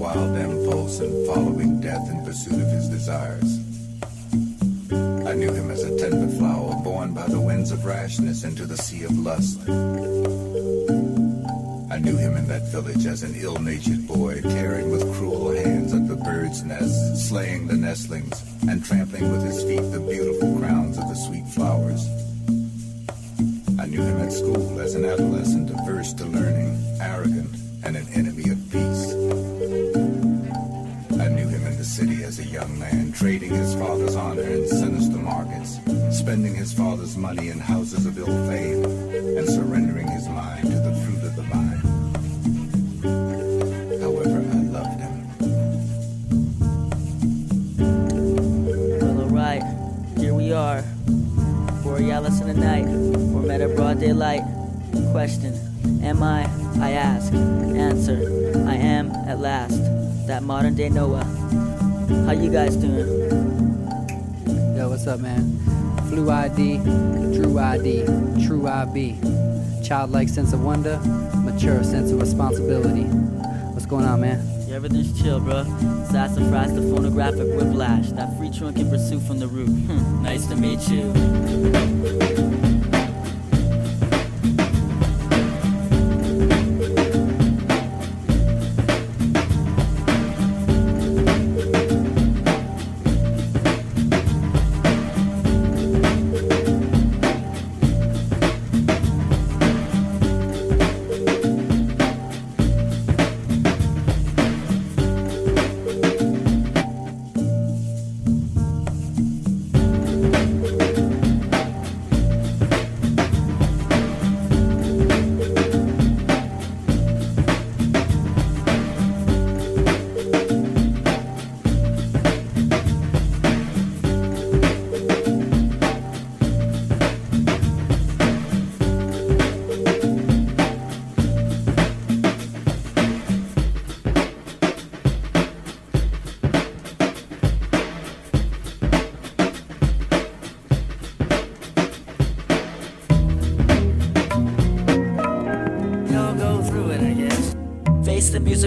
wild impulse and following death in pursuit of his desires. I knew him as a tender flower born by the winds of rashness into the sea of lust. I knew him in that village as an ill-natured boy, tearing with cruel hands at the bird's nest, slaying the nestlings, and trampling with his feet the beautiful crowns of the sweet flowers. I knew him at school as an adolescent, averse to learning, arrogant, and an enemy of peace. I knew him in the city as a young man, trading his father's honor in sinister markets, spending his father's money in houses of ill fame, and surrendering his mind to the fruit of the vine. However, I loved him. Well, alright, here we are. Borealis in the night, Boremeta broad daylight. Question, am I ask. Answer, I am at last. That modern day Noah. How you guys doing? Yo, what's up, man? Flu ID, Drew ID, True IB. Childlike sense of wonder, mature sense of responsibility. What's going on, man? Yeah, everything's chill, bro. Sassafras, the phonographic whiplash. That free trunk in pursuit from the root. Nice to meet you.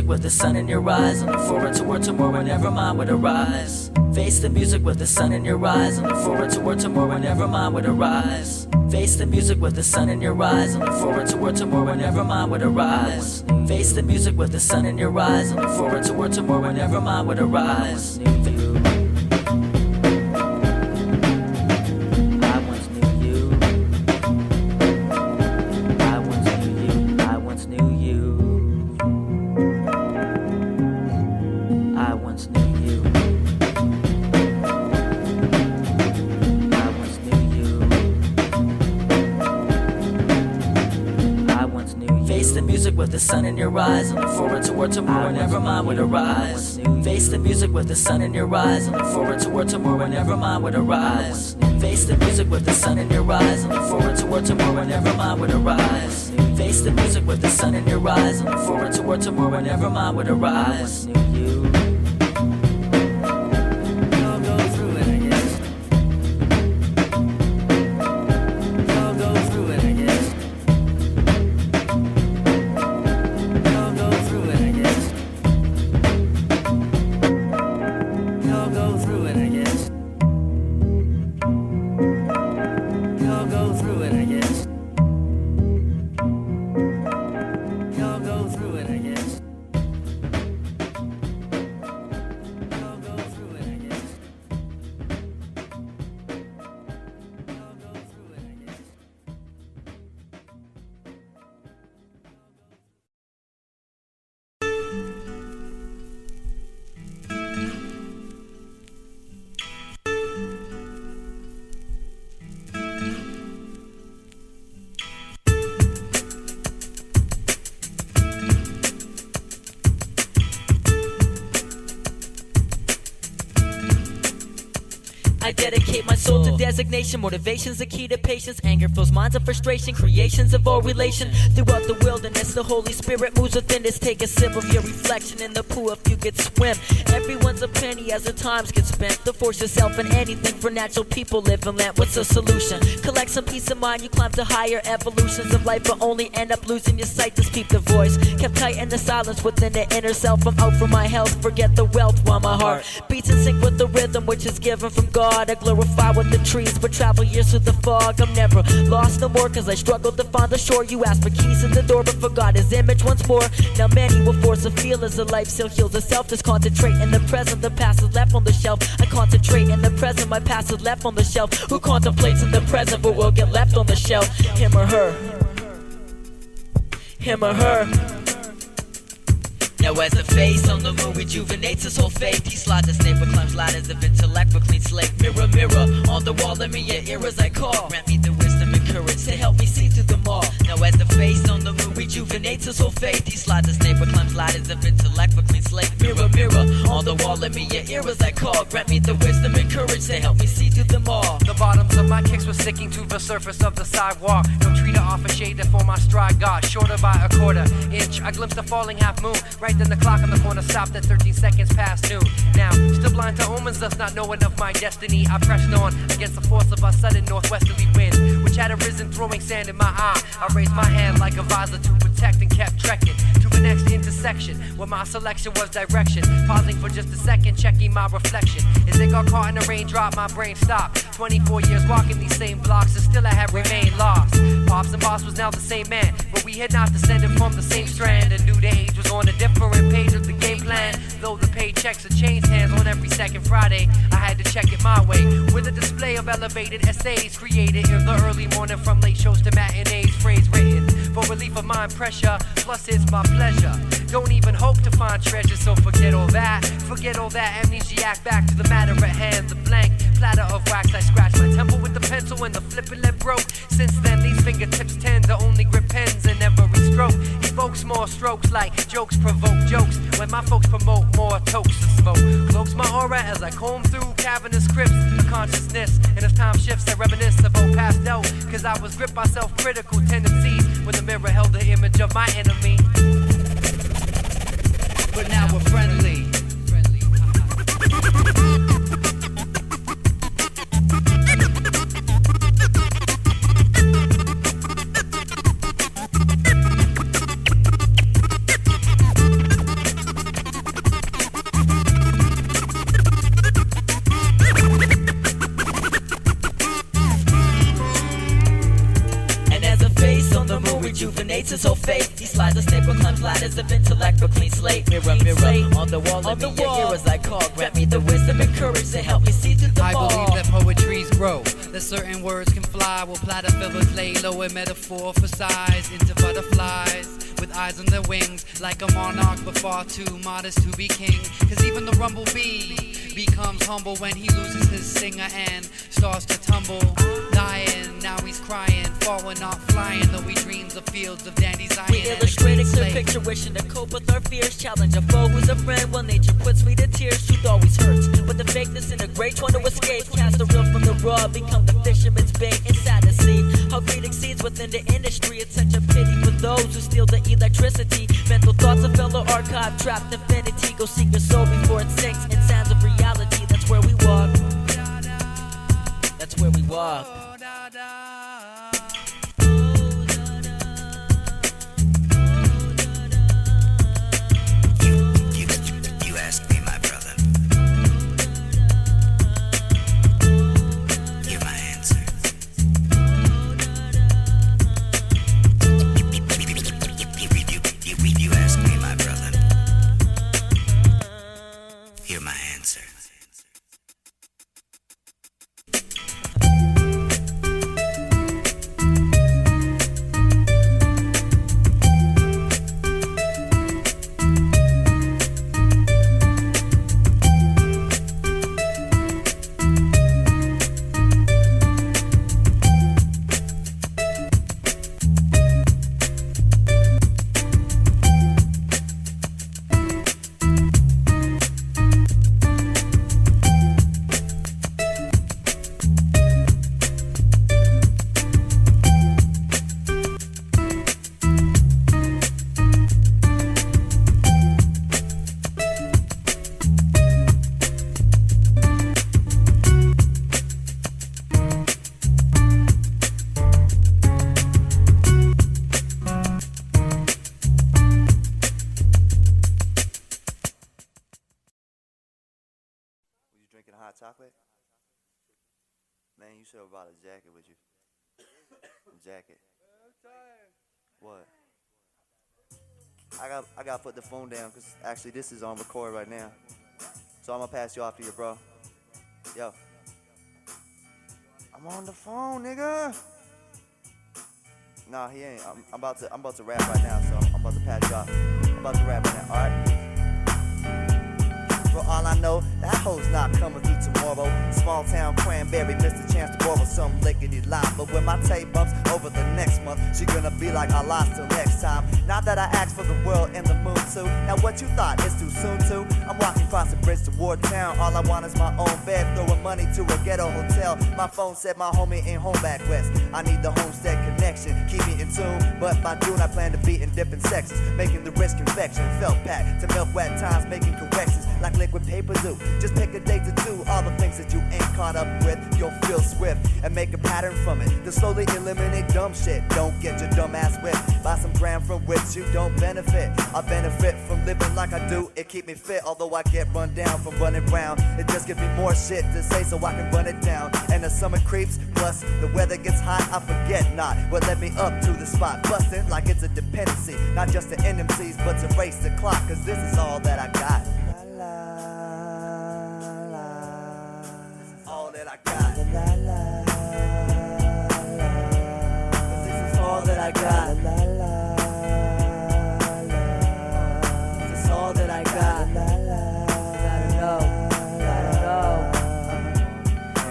With the sun in your eyes, and look forward toward tomorrow, never mind would arise. Face the music with the sun in your eyes, and look forward toward tomorrow, never mind would arise. Face the music with the sun in your eyes, and look forward toward tomorrow, never mind would arise. Face the music with the sun in your eyes, and look forward toward tomorrow, never mind would arise. With the sun in your eyes, and look forward toward tomorrow, never mind would arise. Face the music with the sun in your eyes, and look forward toward tomorrow, never mind would arise. Face the music with the sun in your eyes, and look forward toward tomorrow, never mind would arise. Face the music with the sun in your eyes, and look forward toward tomorrow, never mind would arise. I dedicate my soul to designation. Motivation's the key to patience. Anger fills minds of frustration. Creations of all relation. Throughout the wilderness, the Holy Spirit moves within us. Take a sip of your reflection in the pool if you could swim. Everyone's a penny as the times get spent. To force yourself in anything for natural people live and land. What's the solution? Collect some peace of mind. You climb to higher evolutions of life, but only end up losing your sight to speak the voice. Kept tight in the silence within the inner self. I'm out for my health. Forget the wealth while my heart beats in sync with the rhythm which is given from God. I glorify with the trees, but travel years through the fog. I'm never lost no more, cause I struggled to find the shore. You asked for keys in the door, but forgot his image once more. Now many will force to feel as the life still heals itself. Just concentrate in the present, the past is left on the shelf. I concentrate in the present, my past is left on the shelf. Who contemplates in the present, but will get left on the shelf? Him or her. Him or her. Now as the face on the moon rejuvenates his whole faith, he slides his neighbor, climbs ladders of intellect for clean slate. Mirror, mirror, on the wall, let me your ears I call. Grant me the wisdom and courage to help me see through them all. Now as the face on the moon rejuvenates his whole faith, he slides his neighbor, climbs ladders of intellect for clean slate. Mirror, mirror, on the wall, let me your ears I call. Grant me the wisdom and courage to help me see through them all. The bottoms of my kicks were sticking to the surface of the sidewalk. No tree to offer shade for my stride got shorter by a quarter inch. I glimpsed a falling half moon. Right then the clock on the corner stopped at 13 seconds past noon. Now, still blind to omens, thus not knowing of my destiny, I pressed on against the force of a sudden northwesterly wind, which had arisen, throwing sand in my eye. I raised my hand like a visor to protect and kept trekking to the next intersection, where my selection was direction. Pausing for just a second, checking my reflection. As it got caught in a raindrop, my brain stopped. 24 years walking these same blocks, and still I had remained lost. Pops and Boss was now the same man, but we had not descended from the same strand. And knew the age was on a different page of the game plan. Though the paychecks had changed hands on every second Friday, I had to check it my way, with a display of elevated essays created in the early morning, from late shows to matinees. Phrase written for relief of mind pressure, plus it's my pleasure. Don't even hope to find treasure, so forget all that. Forget all that amnesiac, back to the matter at hand. The blank platter of wax, I scratched my temple with the pencil and the flipping lip broke. Since then these fingertips tend to only grip pens in every stroke. Evokes more strokes like jokes provoke jokes, when my folks promote more toast to smoke. Cloaks my aura as I comb through cavernous crypts of consciousness, and as time shifts I reminisce of old past out, cause I was gripped by self-critical tendencies when the mirror held the image of my enemy. But now we're friendly. Rejuvenates his whole faith. He slides a staple, climbs ladders of intellect for clean slate. Mirror, mirror, on the wall, let me your ears I call. Grant me the wisdom and courage to help me see through the I ball. believe that poetries grow, that certain words can fly, while platter fillers lay low in metaphor for size into butterflies with eyes on their wings, like a monarch but far too modest to be king. Cause even the rumblebee becomes humble when he loses his singer and starts to tumble. Dying, now he's crying, falling, not flying, though he dreams of fields of dandies. We illustrate a clear picture, wishing to cope with our fears. Challenge a foe who's a friend, while nature puts me to tears. Truth always hurts, but the fakeness in a great one to escape. Cast the real from the raw, become the fisherman's bait. It's sad to see how greed exceeds within the industry. It's such a pity for those who steal the electricity. Mental thoughts of fellow archive, trapped infinity. Go seek your soul before it sinks in sands of reality. That's where we walk. That's where we walk. You asked me, my brother. You're my answer. You asked me, my brother. You're my answer. drinking hot chocolate? Man, you should have brought a jacket with you. A jacket. What? I gotta put the phone down because actually this is on record right now. So I'm gonna pass you off to your bro. Yo. I'm on the phone, nigga. Nah, he ain't. I'm about to rap right now, so I'm about to pass you off. I'm about to rap right now, alright? For all I know, that hoe's not coming through tomorrow. Small town cranberry, missed a chance to borrow some lickety line. But when my tape bumps over the next month, she gonna be like, I lost till next time. Now that I asked for the world and the moon too. Now what you thought, it's too soon too? I'm walking across the bridge toward town. All I want is my own bed, throwing money to a ghetto hotel. My phone said my homie ain't home back west. I need the homestead connection, keep me in tune. But by June I plan to be in different sections, making the rich confection, felt pack to milk wet times, making corrections like liquid paper do. Just pick a day to do all the things that you ain't caught up with. You'll feel swift and make a pattern from it to slowly eliminate dumb shit. Don't get your dumb ass whipped by some brand from which you don't benefit. I benefit from living like I do. It keep me fit, although I get run down from running round. It just gives me more shit to say so I can run it down. And the summer creeps, plus the weather gets hot. I forget not what led me up to the spot, busting like it's a dependency, not just to NMCs but to race the clock. Cause this is all that I got. All that I got. This is all that I got. This is all that I got. Gotta know.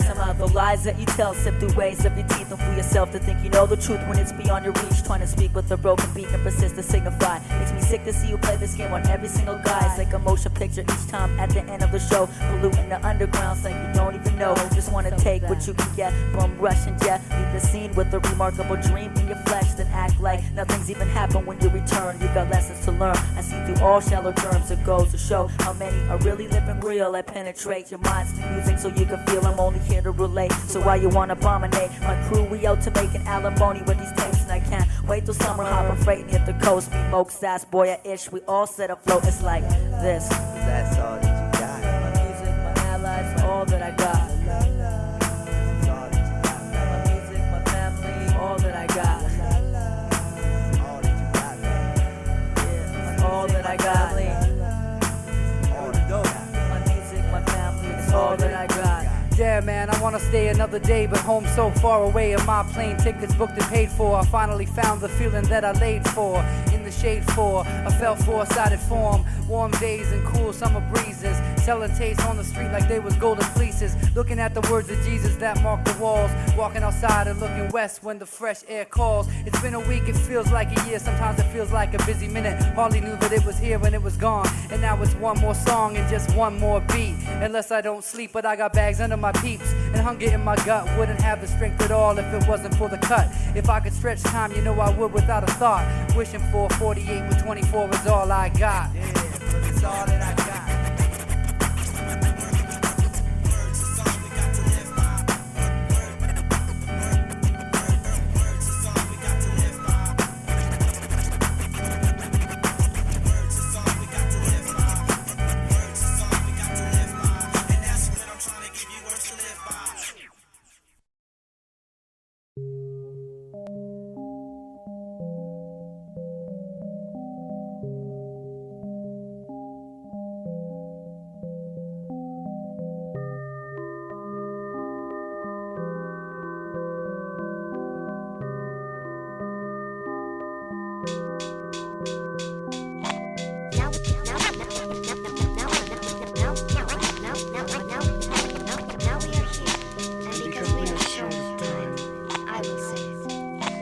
Somehow the lies that you tell slip through ways of your teeth and fool yourself to think you know the truth when it's beyond your reach. Trying to speak with a broken beat and persist to signify. Makes me sick to see you play this game on every single guy. It's like a motion picture each time at the end of the show. Polluting the underground, it's like you don't even know. Just wanna take what you can get, bum rush and jet. Leave the scene with a remarkable dream in your flesh. Then act like nothing's even happened when you return. You got lessons to learn. I see through all shallow terms. It goes to show how many are really living real. I penetrate your minds through music so you can feel I'm only here to relate. So why you wanna abominate? My crew, we out to make an alimony with these tapes, and I can't wait till summer. Hopping freight near the coast. Me, Moke, Sass, boy, I ish. We all set afloat. It's like this. That's all that you got. My music, my allies, all that I got. That's all that you got. My music, my family, all that I got. All that you got, man. Yeah, all that I got. All the dope. My music, my family, it's all that I got. Yeah, man, I wanna stay another day, but home so far away, and my plane tickets booked and paid for. I finally found the feeling that I laid for, in the shade for. I felt four-sided form, warm days and cool summer breezes, selling taste on the street like they was golden fleeces. Looking at the words of Jesus that mark the walls, walking outside and looking west when the fresh air calls. It's been a week, it feels like a year, sometimes it feels like a busy minute. Hardly knew that it was here when it was gone, and now it's one more song and just one more beat. Unless I don't sleep, but I got bags under my peeps, and hunger in my gut. Wouldn't have the strength at all if it wasn't for the cut. If I could stretch time, you know I would without a thought. Wishing for 48 with 24 is all I got. Yeah, but it's all that I got.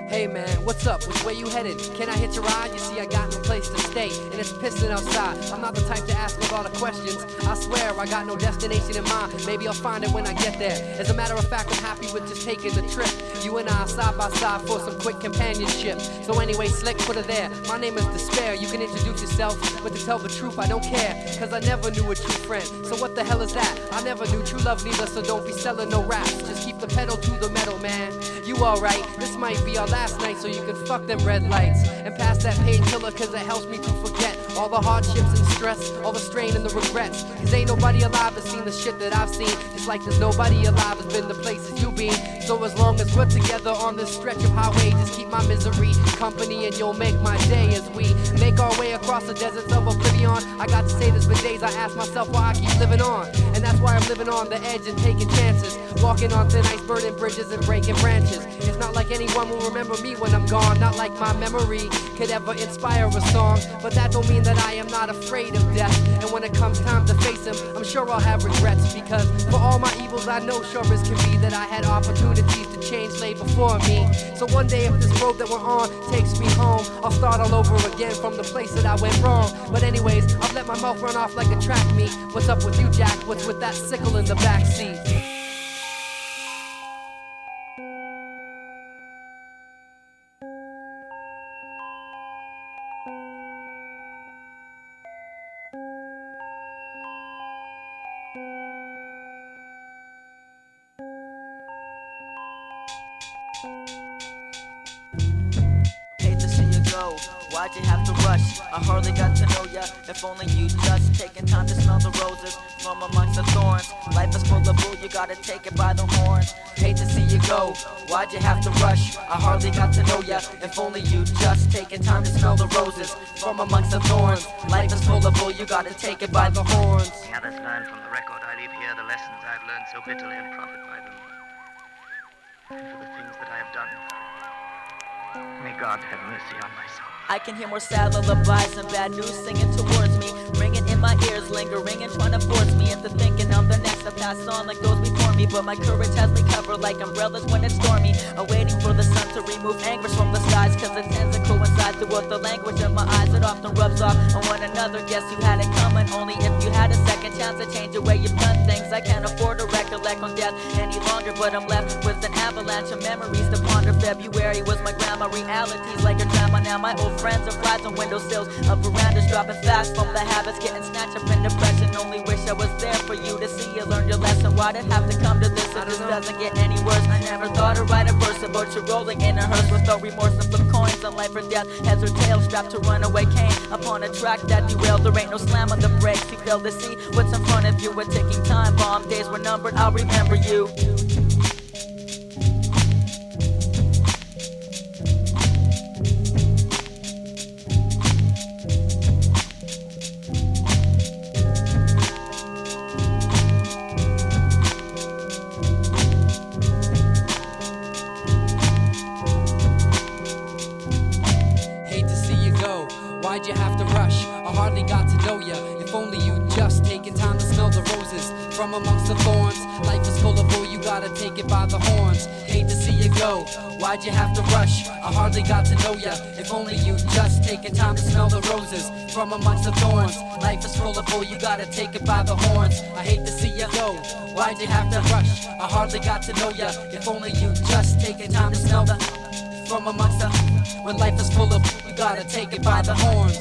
Hey man, what's up? Which way you headed? Can I hitch a ride? You see, I got no place to stay, and it's pissing outside. I'm not the type to ask a lot of questions. I swear I got no destination in mind. Maybe I'll find it when I get there. As a matter of fact, I'm happy with just taking the trip. You and I side by side for some quick companionship. So anyway, Slick, put her there. My name is Despair. You can introduce yourself, but to tell the truth, I don't care, cause I never knew a true friend. So what the hell is that? I never knew true love neither, so don't be selling no raps. Just keep the pedal to the metal, man. You alright? This might be our last night, so you can and fuck them red lights. And pass that painkiller cause it helps me to forget all the hardships and stress, all the strain and the regrets. Cause ain't nobody alive has seen the shit that I've seen, just like there's nobody alive has been the places you been. So as long as we're together on this stretch of highway, just keep my misery company and you'll make my day. As we make our way across the deserts of oblivion, I got to say this for days, I ask myself why I keep living on. And that's why I'm living on the edge and taking chances, walking on thin ice, burning bridges and breaking branches. It's not like anyone will remember me when I'm gone, not like my memory could ever inspire a song. But that don't mean that I am not afraid of death. And when it comes time to face him, I'm sure I'll have regrets, because for all my evils I know sure as can be that I had opportunities to change lay before me. So one day if this road that we're on takes me home, I'll start all over again from the place that I went wrong. But anyways, I've let my mouth run off like a track meet. What's up with you, Jack? What's with that sickle in the backseat? Why'd you have to rush? I hardly got to know ya. If only you just taken time to smell the roses from amongst the thorns. Life is full of bull, you gotta take it by the horns. Hate to see you go. Why'd you have to rush? I hardly got to know ya. If only you just taken time to smell the roses from amongst the thorns. Life is full of bull, you gotta take it by the horns. The others learn from the record. I leave here the lessons I've learned so bitterly and profit by them. And for the things that I have done, may God have mercy on my soul. I can hear more sad lullabies and bad news singing towards me, ringing in my ears, lingering and trying to force me into thinking I'm the next to pass on like those before me. But my courage has me covered like umbrellas when it's stormy, awaiting for the sun to remove anguish from the skies, cause it tends to coincide throughout the language of my eyes. It often rubs off on one another. Guess you had it coming only if you had a second chance to change the way you've done things. I can't afford to recollect on death any longer, but I'm left with an avalanche of memories to ponder. February was my grandma, realities like a drama. Now my old friends are flies on windowsills of verandas, dropping fast from the habits, getting snatched up in depression. Only wish I was there for you to see you learn your lesson. Why'd it have to come to this if this doesn't get any worse? I never thought I'd write a verse about you rolling in a hearse without remorse and flip coins on life or death. Heads or tails strapped to runaway cane upon a track that derailed. There ain't no slam on the brakes. You fail to see what's in front of you. A ticking time bomb. Days were numbered. I'll remember you. Why'd you have to rush? I hardly got to know ya. If only you'd just taken time to smell the roses from amongst the thorns. Life is full of bull, you gotta take it by the horns. Hate to see you go. Why'd you have to rush? I hardly got to know ya. If only you'd just taken time to smell the roses from amongst the thorns. Life is full of bull, you gotta take it by the horns. I hate to see you go. Why'd you have to rush? I hardly got to know ya. If only you'd just taken time to smell the from amongst the. When life is full of, you gotta take it by the horns.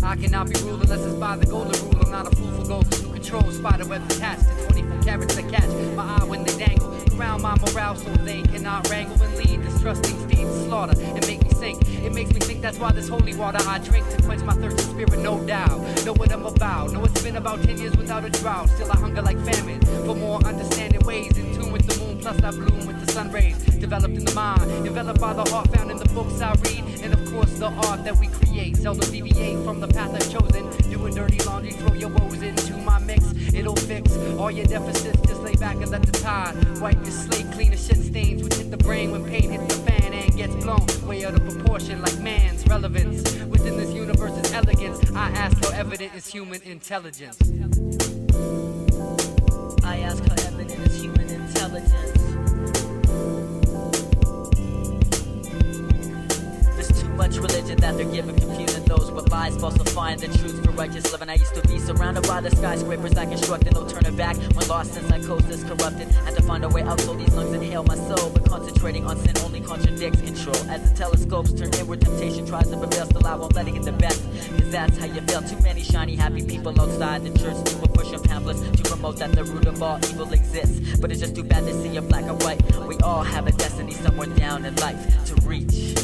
I cannot be ruled unless it's by the Goalend Rules. I'm not a fool for gold to control spider webs attached to 24 carats to catch my eye when they dangle around my morale so they cannot wrangle and lead distrusting steeds to slaughter and make me sink. It makes me think that's why this holy water I drink to quench my thirsty spirit, no doubt. Know what I'm about. Know it's been about 10 years without a drought. Still I hunger like famine for more understanding ways, in tune with the moon. Plus I bloom with the sun rays developed in the mind, enveloped by the heart found in the books I read, and of course the art that we create. Seldom deviate from the path I've chosen. Doing dirty laundry, throw your woes into my mix. It'll fix all your deficits. Just lay back and let the tide wipe your slate clean of shit stains which hit the brain when pain hits the fan and gets blown way out of proportion like man's relevance. Within this universe's elegance, I ask how evident is human intelligence. I ask how evident is human intelligence. much religion that they're giving, confusing those with lies, falsifying the truth for righteous living. I used to be surrounded by the skyscrapers that constructed, no turning back. When lost in psychosis, corrupted, had to find a way out so these lungs inhale my soul. But concentrating on sin only contradicts control. As the telescopes turn inward, temptation tries to prevail. Still I won't let it get the best, cause that's how you feel. Too many shiny, happy people outside the church. People pushing pamphlets to promote that the root of all evil exists. But it's just too bad to see it black and white. We all have a destiny somewhere down in life to reach.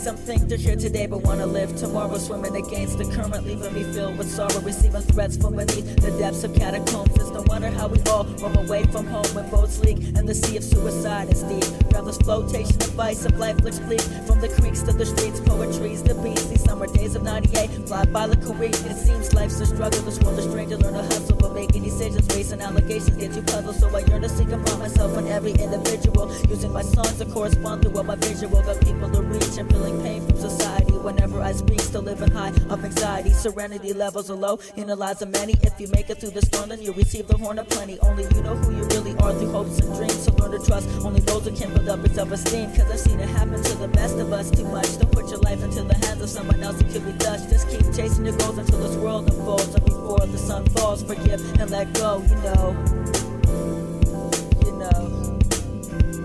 Some think they're here today but wanna live tomorrow, swimming against the current, leaving me filled with sorrow, receiving threats from beneath the depths of catacombs. It's no wonder how we all roam away from home when boats leak and the sea of suicide is deep. Travelers flotation, the vice of life looks bleak. From the creeks to the streets, poetry's the beast. These summer days of 98 fly by like a week. It seems life's a struggle, this world is strange to learn to hustle, but making decisions based on allegations get you puzzled. So I yearn to seek upon myself and every individual, using my songs to correspond through what my visual got people to reach and feeling pain from society. Whenever I speak, still living high of anxiety. Serenity levels are low in the lives of many. If you make it through the storm, then you receive the horn of plenty. Only you know who you really are through hopes and dreams. So learn to trust only those who can build up your self-esteem. Cause I've seen it happen to the best of us too much. Don't put your life into the hands of someone else who could be touched. Just keep chasing your goals until this world unfolds. And before the sun falls, forgive and let go, you know.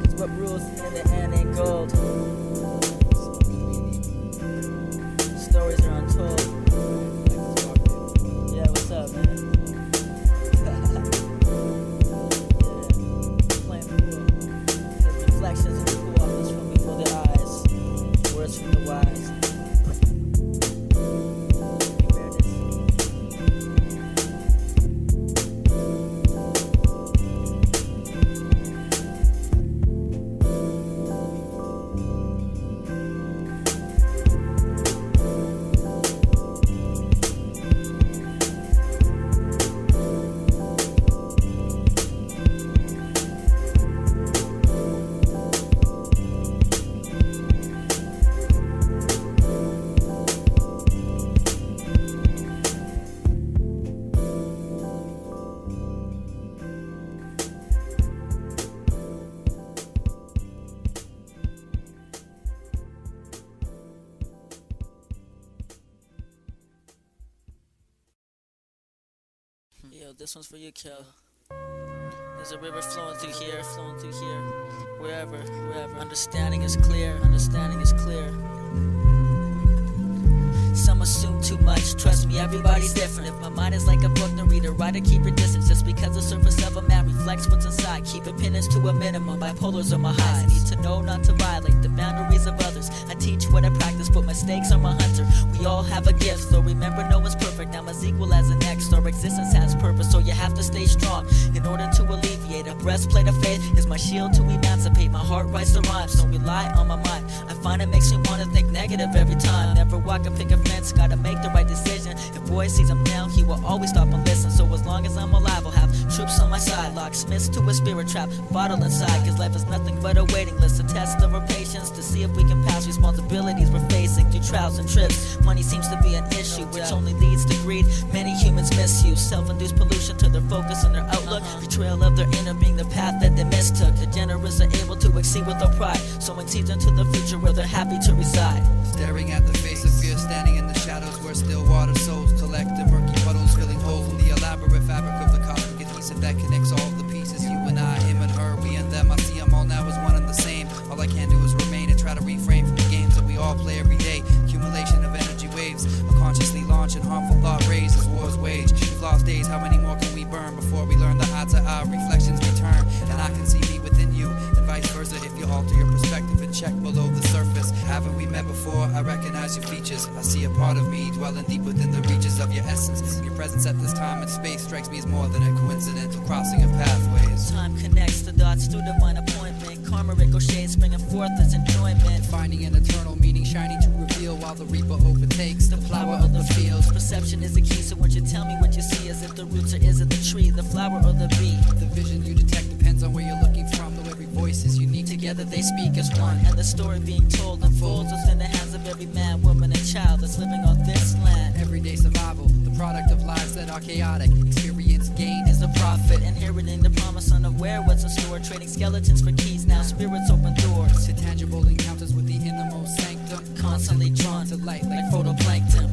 Cause what rules in the end ain't gold. Stories are untold. Yeah, what's up, man? Playing cool. There's reflections in the cool office from before their eyes. Words from the wise. Yo, this one's for you, Kel. There's a river flowing through here, wherever. Understanding is clear. Some assume too much, trust me, everybody's different. If my mind is like a book, the reader, writer, keep your distance. Just because the surface of a man reflects what's inside, keep opinions to a minimum, bipolars are my highs. I need to know not to violate the boundaries of others. I teach what I practice, but mistakes are my hunter. We all have a gift, so remember no one's perfect. I'm as equal as the next, our existence has purpose, so you have to stay strong in order to alleviate. A breastplate of faith is my shield to emancipate. My heart writes the rhymes, don't rely on my mind. I find it makes me want to think negative every time. Never walk a pick a fence, gotta make the right decision. If boy sees I'm down, he will always stop and listen. So as long as I'm alive, I'll have troops on my side. Locksmiths to a spirit trap, bottle inside. Cause life is nothing but a waiting list, a test of our patience to see if we can pass responsibilities we're facing through trials and trips. Money seems to be an issue, which only leads to greed. Many humans misuse self-induced pollution to their focus and their outlook. Betrayal of their inner being, the path that they mistook. The generous are able to exceed with their pride, sowing seeds into the future where they're happy to reside. Staring at the face of fear, standing in the shadows where still water souls collect the murky puddles, filling holes in the elaborate fabric of the cosmic adhesive that connects all of the pieces. You and I, him and her, we and them. I see them all now as one and the same. All I can do is remain and try to refrain from the games that we all play every day. Accumulation of energy waves, unconsciously launching harmful thought rays as wars wage. We've lost days, how many more can we burn before we learn the eye-to-eye reflections return? And I can see me within you, and vice versa if you alter your perspective and check below the surface. Haven't we met before? I recognize your features. I see a part of me dwelling deep within the reaches of your essence. Your presence at this time and space strikes me as more than a coincidental crossing of pathways. Time connects the dots through divine appointment. Karma ricochets, bringing forth as enjoyment. Finding an eternal meaning shining to reveal while the reaper overtakes the flower of the fields. Perception is the key, so won't you tell me what you see? As if the roots or is it the tree, the flower or the bee? The vision you detect depends on where you're looking from, though every voice is unique. Together they speak as one, and the story being told unfolds within the hands of every man, woman, and child that's living on this land. Everyday survival, the product of lives that are chaotic, experiencing its gain is a profit. Inheriting the promise unaware what's in store. Trading skeletons for keys, now spirits open doors to tangible encounters with the innermost sanctum. Constantly drawn to light like photoplankton.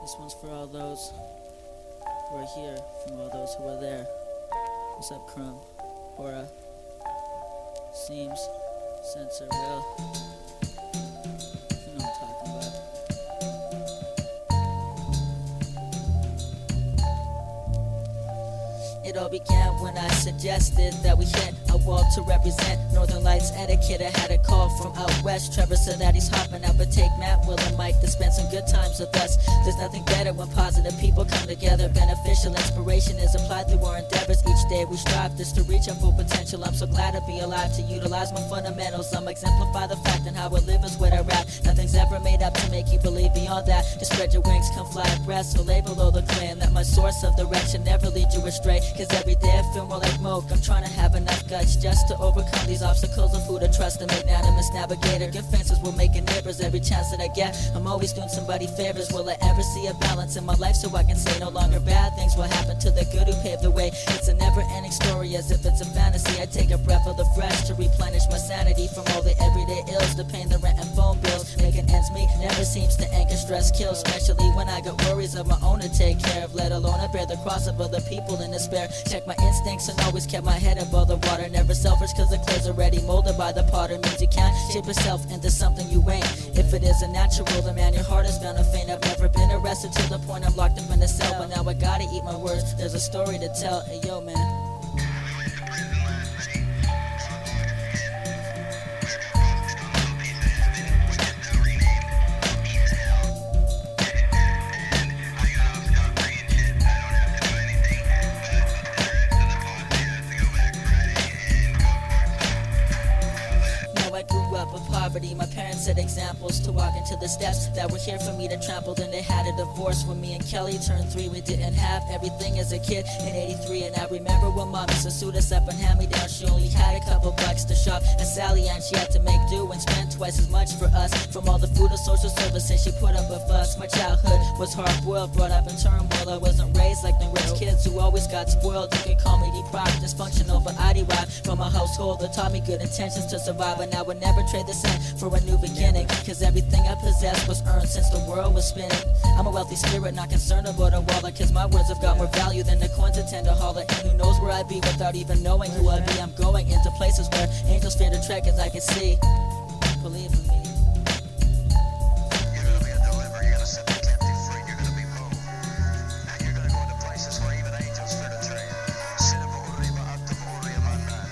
This one's for all those who are here, from all those who are there. What's up, Crumb? Hora? Seems? Sensor? Well, you know what I'm talking about. It all began when I suggested that we hit a wall to represent Northern Lights etiquette. I had a call from out west. Trevor said that he's hopping out, but take Matt, Will, and Mike to spend some good times with us. There's nothing better when positive people come together. Beneficial inspiration is applied through our endeavors. Each day we strive just to reach our full potential. I'm so glad to be alive, to utilize my fundamentals. I'm exemplify the fact and how I live is what I rap. Nothing's ever made up to make you believe beyond that. Just spread your wings, come fly abreast, so lay below the clan. That my source of direction never lead you astray. Cause every day I feel more like Moka. I'm trying to have an enough guts just to overcome these obstacles of food or trust. A magnanimous navigator, good fences will make it neighbors every chance that I get. I'm always doing somebody favors. Will I ever see a balance in my life so I can say no longer bad things will happen to the good who paved the way? It's a never-ending story as if it's a fantasy. I take a breath of the fresh to replenish my sanity from all the everyday ills, the pain, the rent and phone bills. Making ends meet never seems to end, 'cause stress kills, especially when I got worries of my own to take care of, let alone I bear the cross of other people in despair. Check my instincts and always kept my head above the water. Never selfish 'cause the clay's already molded by the potter. Means you can't shape yourself into something you ain't. If it isn't natural, then man, your heart is bound to faint. I've never been arrested to the point I'm locked up in a cell, but now I gotta eat my words. There's a story to tell. Hey yo, man. My parents set examples to walk into the steps that were here for me to trample. Then they had a divorce when me and Kelly turned 3. We didn't have everything as a kid in 83. And I remember when mom used to suit us up and hand me down. She only had a couple bucks to shop at Sally, and she had to make do and spend twice as much for us. From all the food and social services she put up with us. My childhood was hard-boiled, brought up in turmoil. I wasn't raised like the rich kids who always got spoiled. You could call me deprived, dysfunctional, but I derived from a household that taught me good intentions to survive. And I would never trade the same for a new beginning, 'cause everything I possessed was earned since the world was spinning. I'm a wealthy spirit, not concerned about a wallet, 'cause my words have got more value than the coins I tend to holler. And who knows where I'd be without even knowing who I'd be. I'm going into places where angels fear to tread, 'cause I can see. Believe in me. You're gonna be a deliverer, you're gonna set the captive free, you're gonna be moved. And you're gonna go into places where even angels fear to tread.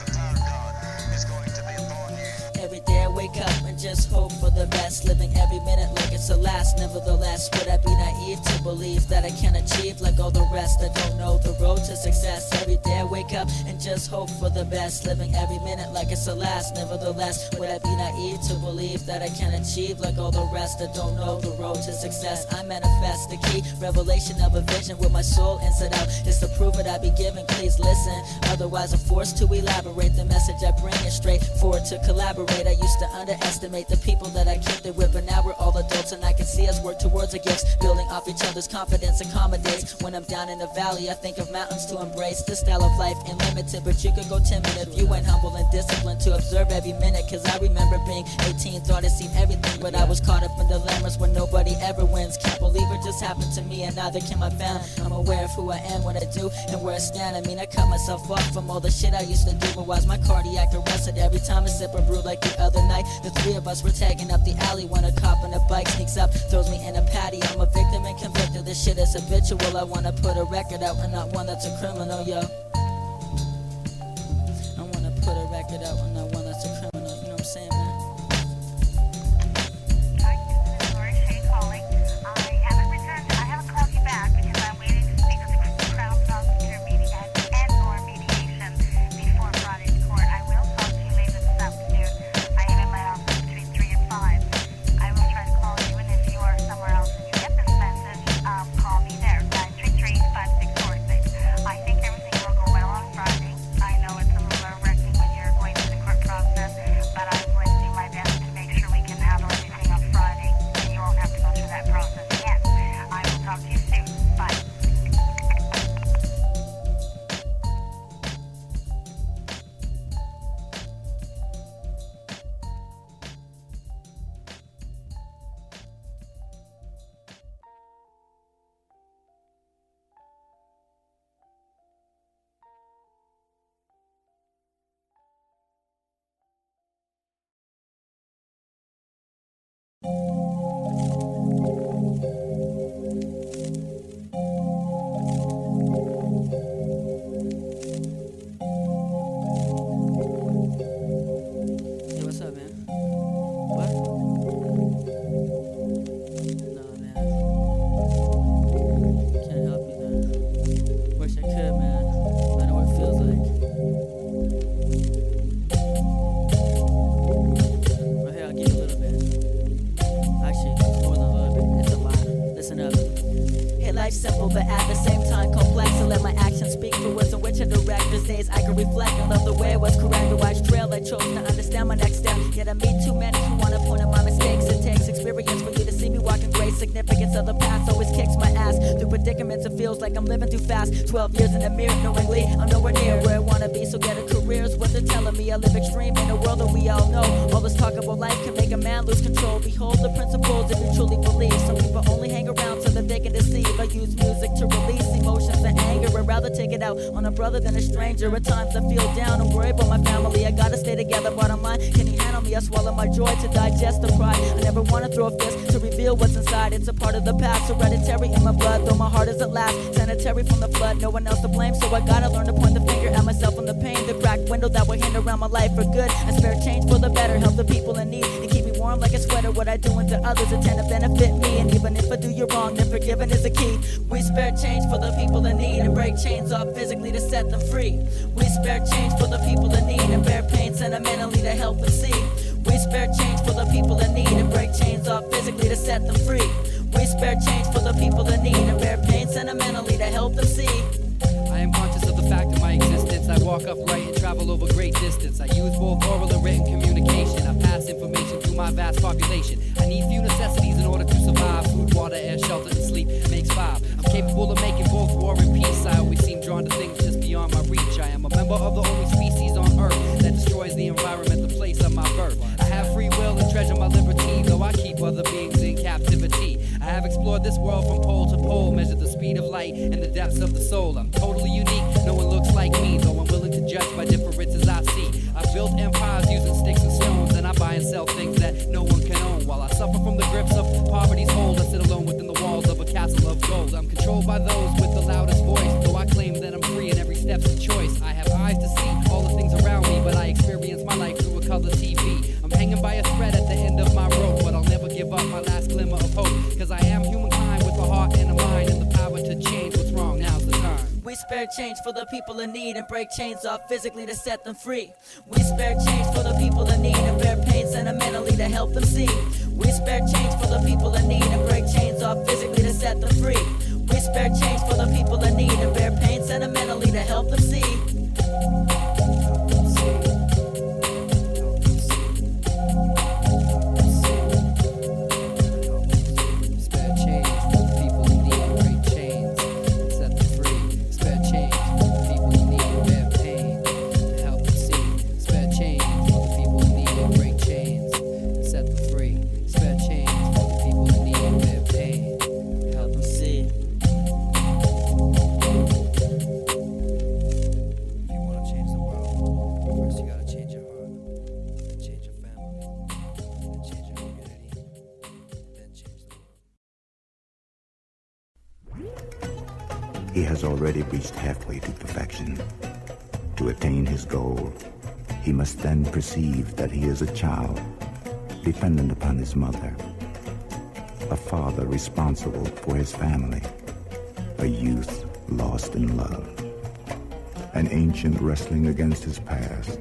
The power of God is going to be upon you. Every day I wake up and just hope for the best, living every minute like it's the last. Nevertheless, would I be naive to believe that I can achieve like all the rest? I don't know the road to success. Every day I wake up and just hope for the best, living every minute like it's the last. Nevertheless, would I be naive to believe that I can achieve like all the rest? I don't know the road to success. I manifest the key revelation of a vision with my soul inside out. It's the proof that I be giving, please listen. Otherwise I'm forced to elaborate. The message I bring is straight forward to collaborate. I used to underestimate the people that I kicked it with, but now we're all adults and I can see us work towards a gift. Building off each other's confidence accommodates. When I'm down in the valley, I think of mountains to embrace. This style of life ain't limited, but you could go timid if you ain't humble and disciplined to observe every minute. 'Cause I remember being 18, thought I'd seen everything, but I was caught up in dilemmas where nobody ever wins. Can't believe it just happened to me, and neither can my family. I'm aware of who I am, what I do, and where I stand. I mean, I cut myself off from all the shit I used to do, but why's my cardiac arrested every time I sip a brew? Like the other night, the 3 of us were tagging up the alley when a cop on a bike sneaks up, throws me in a patty. I'm a victim and convicted, this shit is habitual. I wanna put a record out and not one that's a criminal, yo. I wanna put a record out and not one that's a criminal, you know what I'm saying, man? way was correct. The wise trail I chose to understand my next step. Yet I meet too many who wanna point out my mistakes. It takes experience for you to see me walking great. Significance of the past always kicks my ass. Through predicaments it feels like I'm living too fast. 12 years in the mirror knowingly I'm nowhere near where I wanna be. So get a career is what they're telling me. I live extreme in a world that we all know. All this talk about life can make a man lose control. Behold the principles if you truly believe. Some people only hang around so that they can deceive. I use music to release emotions and anger. I'd rather take it out on a brother than a stranger. At times I feel down and worry about my family. I gotta stay together, bottom line, can you handle me? I swallow my joy to digest the pride. I never wanna throw a fist to reveal what's inside. It's a part of the past, hereditary in my blood. Though my heart is at last sanitary from the flood. No one else to blame, so I gotta learn to point the finger at myself on the pain. The cracked window that will hinder around my life for good. I spare change for the better, help the people in need, and keep me warm like a sweater. What I do unto others, it tend to benefit me. And even if I do you wrong, then forgiving is the key. We spare change for the people in need and break chains off physically to set them free. We spare change for the people in need and bear pain sentimentally to help them see. We spare change for the people in need and break chains off physically to set them free. We spare change for the people in need and bear pain sentimentally to help them see. I am conscious of the fact of my existence. I walk upright and travel over great distance. I use both oral and written communication. I pass information to my vast population. I need few necessities in order to survive. Food, water, air, shelter, and sleep makes five. I'm capable of making both war and peace. I always seem drawn to things just beyond my reach. I am a member of the only species on earth that destroys the environment, the place of my birth. I have free will and treasure my liberty, though I keep other beings in captivity. I have explored this world from pole to pole, measured the speed of light and the depths of the soul. I'm totally unique, no one looks like me, though I'm willing to judge by differences I see. I've built empires using sticks and stones, and I buy and sell things that no one can own. While I suffer from the grips of poverty's hold, I sit alone within the walls of a castle of gold. I'm controlled by those with the loudest voice, though I claim that I'm free in every step's a choice. I have eyes to see all the things around me, but I experience my life through a color TV. I'm hanging by a thread at the end of my rope, but I'll never give up my last glimmer of hope, cause I am humankind with a heart and a mind and the power to change what's wrong. Now's the time. We spare change for the people in need and break chains off physically to set them free. We spare change for the people in need and bear pain sentimentally to help them see. We spare change for the people in need and break chains off physically to set them free. We spare change for the people in need and bear pain sentimentally to help them see. He has already reached halfway to perfection. To attain his goal, he must then perceive that he is a child, dependent upon his mother, a father responsible for his family, a youth lost in love, an ancient wrestling against his past.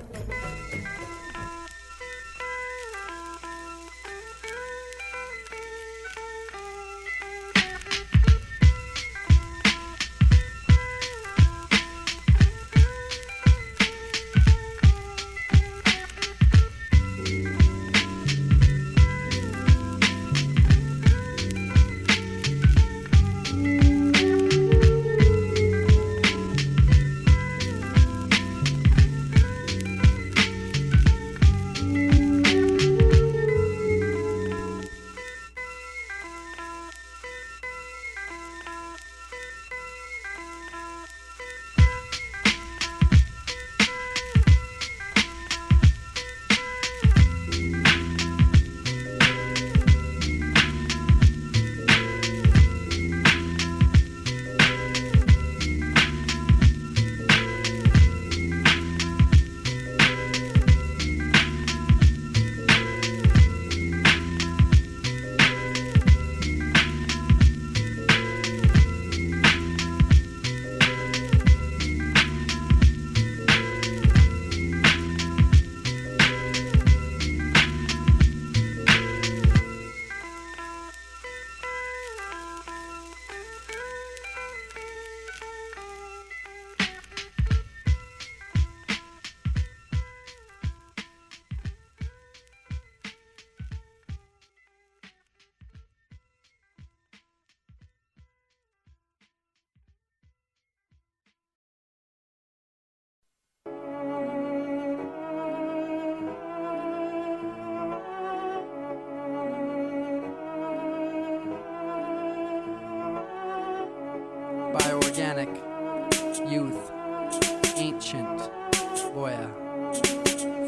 Oh yeah.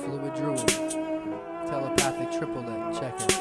Fluid Druid. Telepathic Triplet. Check it.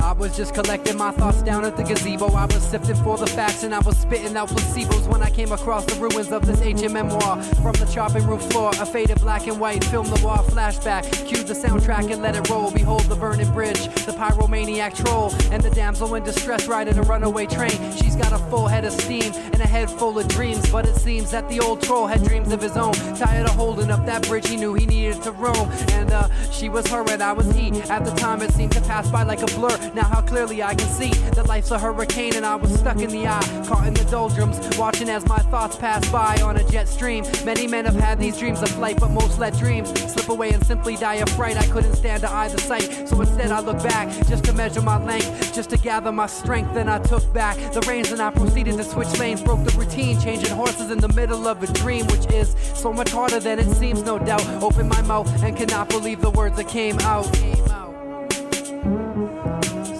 I was just collecting my thoughts down at the gazebo. I was sifting for the facts and I was spitting out placebos when I came across the ruins of this ancient memoir. From the chopping room floor, a faded black and white film noir flashback. Cue the soundtrack and let it roll. Behold the burning bridge, the pyromaniac troll, and the damsel in distress riding a runaway train. She's got a full head of steam and a head full of dreams, but it seems that the old troll had dreams of his own. Tired of holding up that bridge, he knew he needed to roam. And she was her and I was he. At the time it seemed to pass by like a blur. Now how clearly I can see that life's a hurricane and I was stuck in the eye, caught in the doldrums, watching as my thoughts pass by on a jet stream. Many men have had these dreams of flight, but most let dreams slip away and simply die of fright. I couldn't stand to either sight, so instead I looked back just to measure my length, just to gather my strength. Then I took back the reins and I proceeded to switch lanes, broke the routine, changing horses in the middle of a dream, which is so much harder than it seems, no doubt. Open my mouth and cannot believe the words that came out.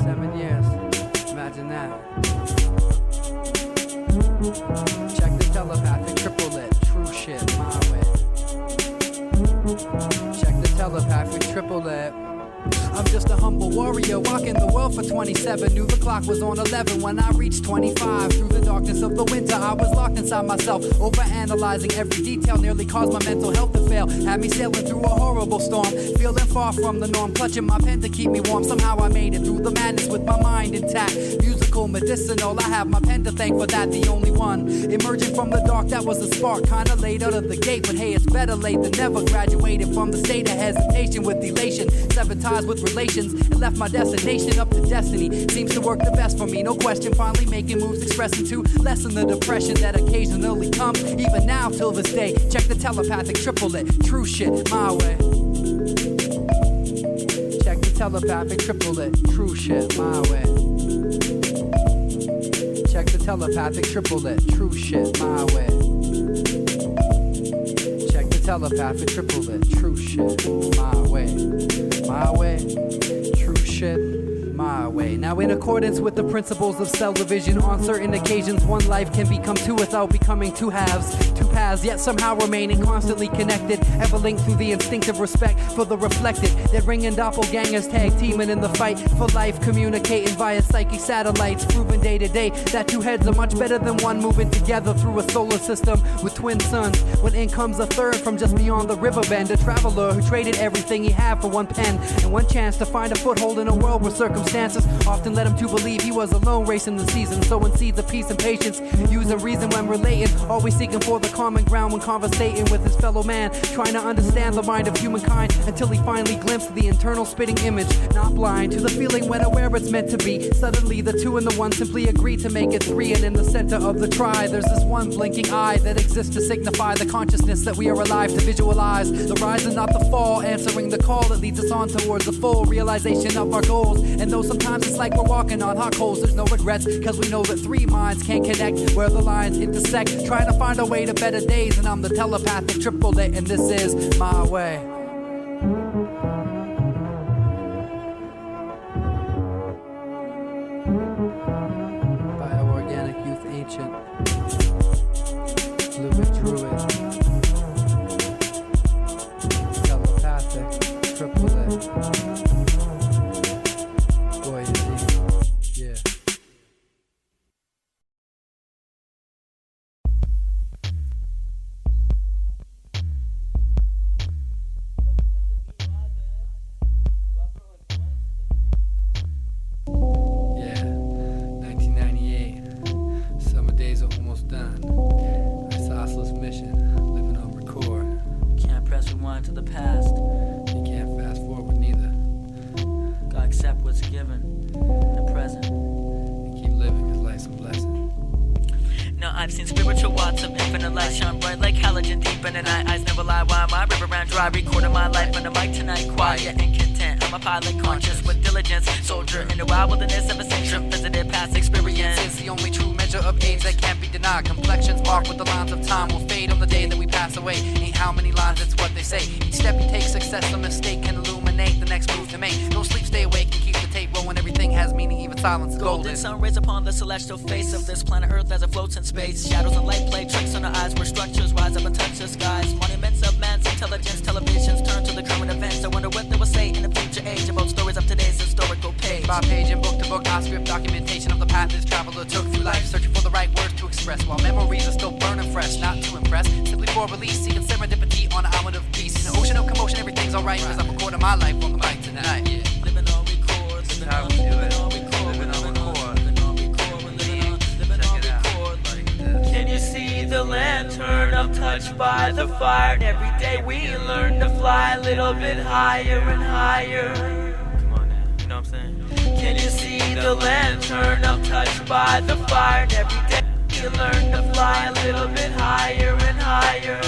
7 years, imagine that. Check the telepathic triplet, true shit, my way. Check the telepathic triplet. I'm just a humble warrior walking the world for 27. Knew the clock was on 11 when I reached 25. Through the darkness of the winter I was locked inside myself, overanalyzing every detail, nearly caused my mental health to fail. Had me sailing through a horrible storm, feeling far from the norm, clutching my pen to keep me warm. Somehow I made it through the madness with my mind intact. Musical, medicinal, I have my pen to thank for that, the only one. Emerging from the dark, that was the spark, kinda late out of the gate, but hey, it's better late than never. Graduated from the state of hesitation with elation, severed ties with relations and left my destination up to destiny. Seems to work the best for me, no question. Finally making moves, expressing to lessen the depression that occasionally comes, even now till this day. Check the telepathic triplet, true shit, my way. Check the telepathic triplet, true shit, my way. Check the telepathic triplet, true shit, my way. Check the telepathic triplet, true shit, my way. My way, true shit, my way. Now in accordance with the principles of cell division, on certain occasions one life can become two without becoming two halves, two paths, yet somehow remaining constantly connected, ever linked through the instinctive respect for the reflected. That ringing doppelgangers tag teaming in the fight for life, communicating via psychic satellites, proving day to day that two heads are much better than one, moving together through a solar system with twin suns. When in comes a third from just beyond the river bend, a traveler who traded everything he had for one pen and one chance to find a foothold in a world where circumstances often led him to believe he was alone, racing the season, sowing seeds of peace and patience, using reason when relating, always seeking for the common ground when conversating with his fellow man, trying to understand the mind of humankind until he finally glimpsed the internal spitting image, not blind to the feeling when aware it's meant to be. Suddenly the two and the one simply agree to make it three, and in the center of the try there's this one blinking eye that exists to signify the consciousness that we are alive, to visualize the rise and not the fall, answering the call that leads us on towards the full realization of our goals. And though sometimes it's like we're walking on hot coals, there's no regrets, cause we know that three minds can't connect where the lines intersect, trying to find a way to better days. And I'm the telepathic triplet, and this is my way. Bio.Organic.Youth.Ancient. Living Druid. Telepathic Triplet. Boy, is he. Yeah. Yeah, 1998. Summer days are almost done. Isosceles mission, living on record. Can't press rewind to the past. You can't fast forward neither. Gotta accept what's given in the present. And keep living, cause life's a blessing. Now I've seen spiritual watts of infinite light shine bright like halogen deep in the night. Eyes never lie while my river ran dry. Recording my life on the mic tonight, quiet and content. I'm a pilot conscious with diligence, soldier in the wild wilderness of ascension. Visited past experience. It's the only true measure of age that can't be denied. Complexions marked with the lines of time will fade on the day that we pass away. Ain't how many lines, it's what they say. Each step you take, success or mistake can illuminate the next move to make. Don't sleep, stay awake and keep the tape rolling. Everything has meaning, even silence is golden. Sun rays upon the celestial face of this planet Earth as it floats in space. Shadows and light play tricks on the eyes where structures rise up and touch the skies. Monuments of man's intelligence, televisions turn to the current events. I wonder what they will say in the future age about stories of today's historical page. By page and book to book, I script documentation of the path this traveler took through life, searching for the right words to express, while memories are still burning fresh, not to impress, simply for release, seeking serendipity on an island of peace. In an ocean of commotion, everything's alright, cause I'm recording my life on the mic tonight. Yeah. Living on record, living How on, we do living it. on record, Living on record. living on record, living on, living on Check it out. record. Like this. Can you see the lantern? I'm touched by the fire, and every day we learn to fly a little bit higher and higher. Come on now. You know what I'm saying? Can you see the lantern? I'm touched by the fire, and every day we learn to fly a little bit higher and higher.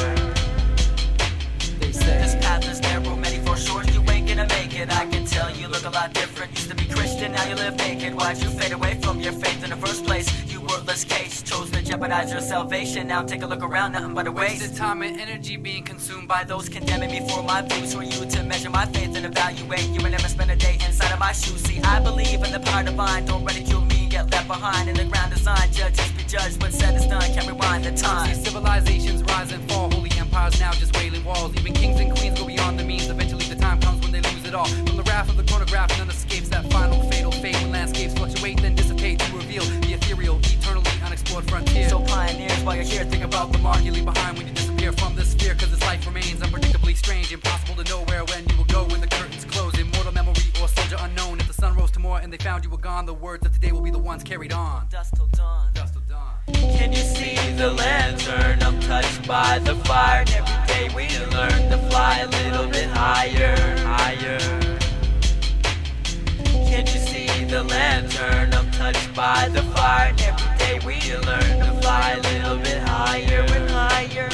They say This path is narrow, many for short, you ain't gonna make it. I can tell you look a lot different. Used to be Christian, now you live naked. Why'd you fade away from your faith in the first place? You worthless case, chose to jeopardize your salvation. Now take a look around, nothing but a waste. Wasted time and energy being consumed by By those condemning me for my views, who are you to measure my faith and evaluate? You will never spend a day inside of my shoes. See, I believe in the power divine. Don't ridicule me, get left behind in the ground design. Judges be judged, but said is done. Can't rewind the time. See civilizations rise and fall, holy empires now just wailing walls. Even kings and queens go beyond the means. Eventually the time comes when they lose it all. From the wrath of the chronograph, none escapes that final fatal fate. When landscapes fluctuate, then dissipate to reveal the ethereal, eternally unexplored frontier. So pioneers, while you're here, Think about the mark you leave behind when you disappear from this sphere, cause this life remains unpredictably strange. Impossible to know where or when you will go when the curtains close. Immortal memory or soldier unknown. If the sun rose tomorrow and they found you were gone, the words of today will be the ones carried on. dust till dawn. Dust till dawn. Can you see the lantern? I'm touched by the fire, and every day we learn to fly a little bit higher, higher. Can you see the lantern? I'm touched by the fire, and every day we learn to fly a little bit higher and higher.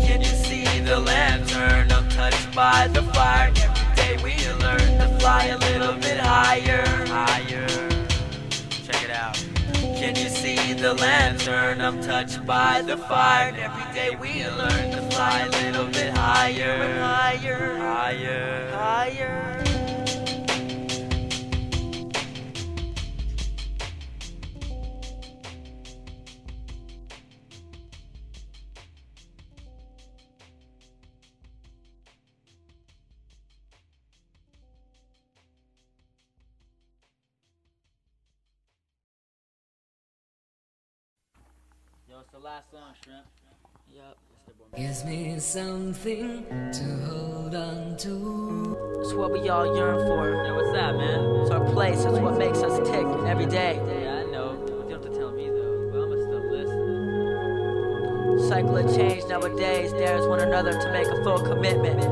Can you see the lantern? I'm touched by the fire, and every day we learn to fly a little bit higher, higher. Check it out. Can you see the lantern? I'm touched by the fire, and every day we learn to fly a little bit higher and higher, higher, higher. Yo, it's the last song, Shrimp. Yup. Gives me something to hold on to. It's what we all yearn for. Yo, what's that, man? It's our place. It's what makes us tick every day. Yeah, I know. You don't have to tell me, though. But I'ma still listen. Cycle of change nowadays. Dares one another to make a full commitment.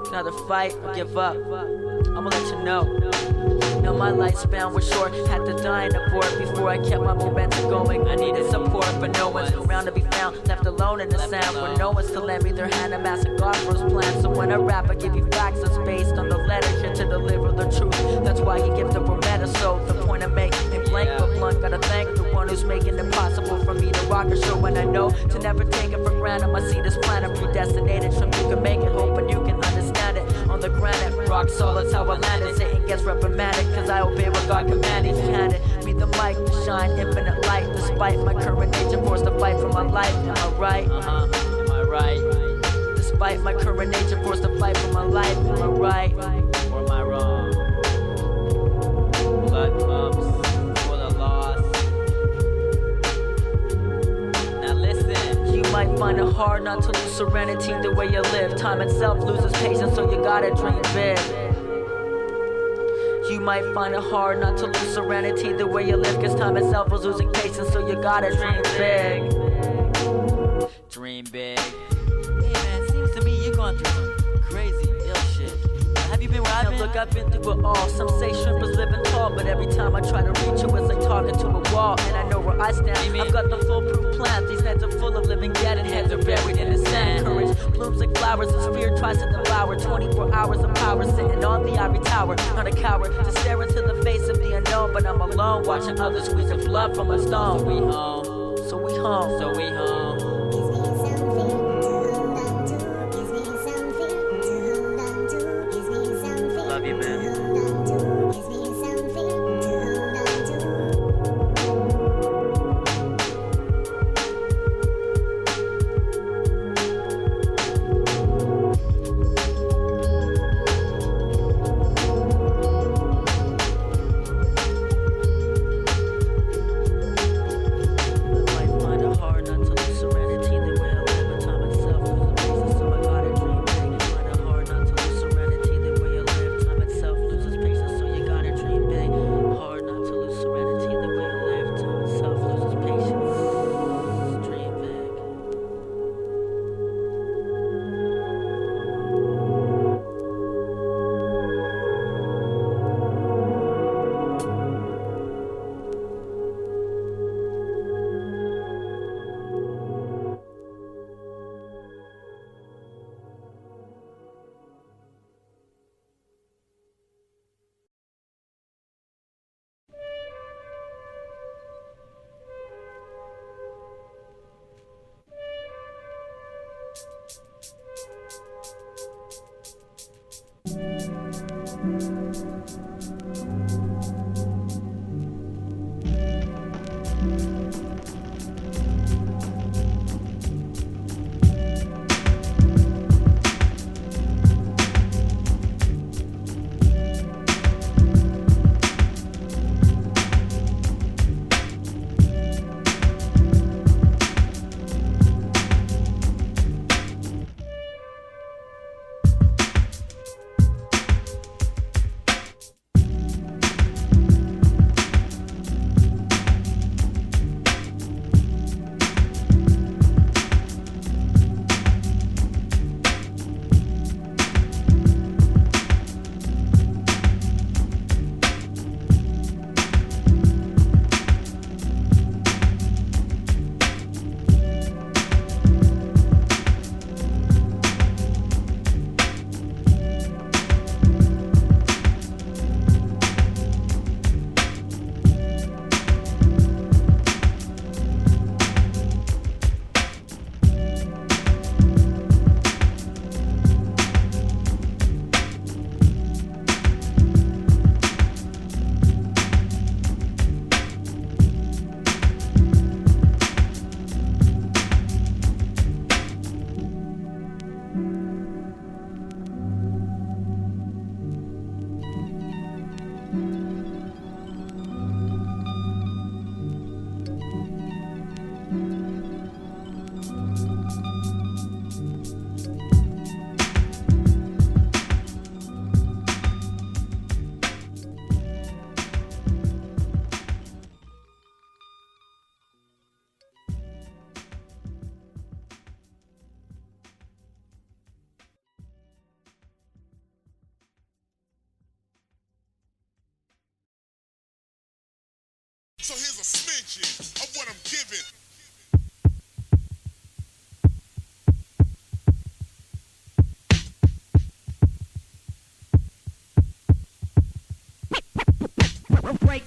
Another fight or give up. I'ma let you know. Now my lifespan was short, had to die in a port before I kept my momentum going. I needed support, but no one's around to be found. Left alone in the sound, where no one's to lend me their hand. I'm asking God for his plan. So when I rap, I give you facts that's based on the letter here to deliver the truth. That's why he gives the Boremeta. So the point I make ain't blank but blunt. Gotta thank the one who's making it possible for me to rock a show. And I know to never take it for granted. My seed is planted, predestinated. So you can make it, hoping you can understand it. On the granite, rock solid's how I landed. Satan gets reprimanded, cause I obey what God commanded. He handed me the mic to shine infinite light. Despite my current nature, forced to fight for my life. Am I right? Am I right? Despite my current nature, forced to fight for my life. Am I right? Or am I wrong? Blood pumps for the lost. Now listen. You might find it hard not to lose serenity the way you live. Time itself loses patience, so you gotta dream big. You might find it hard not to lose serenity the way you live, cause time itself was losing patience, so you gotta dream big. Dream big. Hey man, seems to me you're going through some crazy ill shit. Have you been where I've been? Look, I've been through it all. Some say shrimp is living tall, but every time I try to reach you, it's like talking to a wall. And I know where I stand. I've got the foolproof plan. These heads are full of living dead, and heads are buried in the sand. Courage blooms like flowers as fear tries to devour. 24 hours of power sitting on the ivory tower. Not a coward to stare into the face of the unknown, but I'm alone watching others squeeze the blood from a stone. So we home. So we home. So we home. Love you, man. attention of what I'm giving. Break.